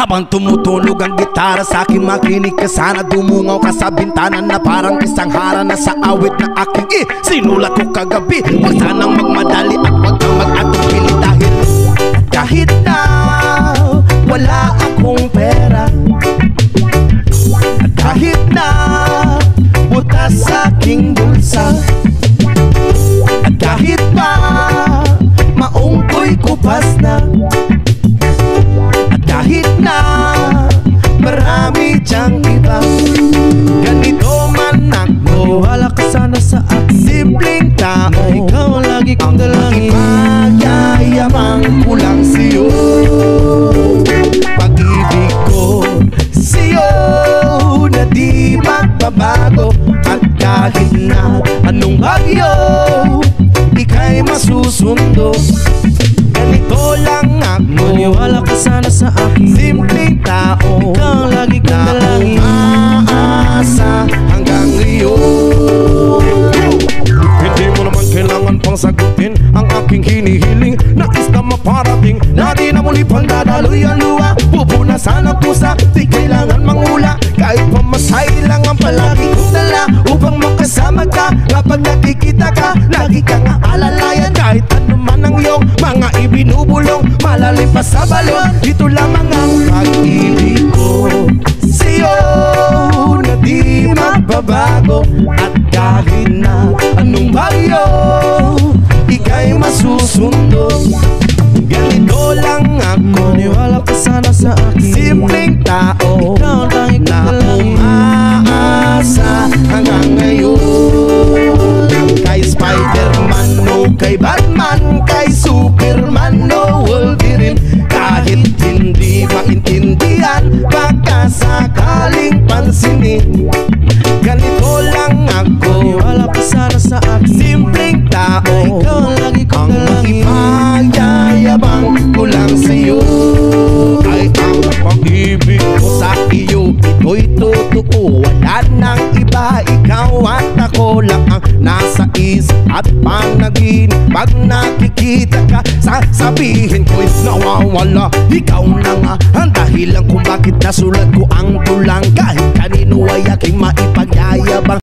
Habang tumutunog ang gitara sa akin, makinig ka sana. Dumungaw ka sa bintana na parang isang harana sa awit na aking sinulat ko kagabi. Huwag sanang magmadali at huwag kang mag-atupili dahil kahit na wala akong pera, kahit na butas sa aking bulsa, kahit pa maong ko'y kupas na, kahit na marami diyang iba, ganito man ako. Wala ka sana sa akin, simpleng tao, na ikaw ang lagi kong dalangin. Magyayabang ko lang sa'yo, pag-ibig ko sa'yo na di magbabago. At kahit na anong bagyo, ika'y masusundo. Ganito lang ako, maniwala ka sana sa akin, simpleng tao, ikaw ang lagi kong dalangin. umaasa hanggang ngayon. Hindi mo naman kailangan pang sagutin ang aking hinihiling. Nais na maparating na di na muli pang dadaloy ang luha. Pupunasan ang pusa, di kailangan mangula. Kahit pamasahe lang ang palagi kong dala upang makasama ka. Kapag nakikita ka, lagi kang aalalayan. Kahit ano man ang iyong mga ibinubulong, malalim pa sa balon, dito lamang ang pag-ibig ko sa'yo na di magbabago. At kahit na anong bagyo, ika'y masusundo. Ganito lang ako, Maniwala ka sana sa akin, simpleng tao, ikaw ang lagi kong na dalangin. umaasa hanggang ngayon. Kay Spider-Man o kay Batman, kay Superman o Wolverine, kahit hindi maintindihan, baka sakaling pansinin. Ganito lang ako, Maniwala ka sana sa akin, simpleng tao, ikaw ang lagi kong ang dalangin. ipagyayabang ko lang sa'yo ay ang pag-ibig ko sa iyo. Ito'y totoo, wala nang iba. Ikaw at ako lang ang nasa isip at panaginip. Pag nakikita ka, sasabihin ko'y nawawala. Ikaw na nga ang dahilan kung bakit nasulat ko ang tulang. Kahit kanino ay aking maipagyayabang.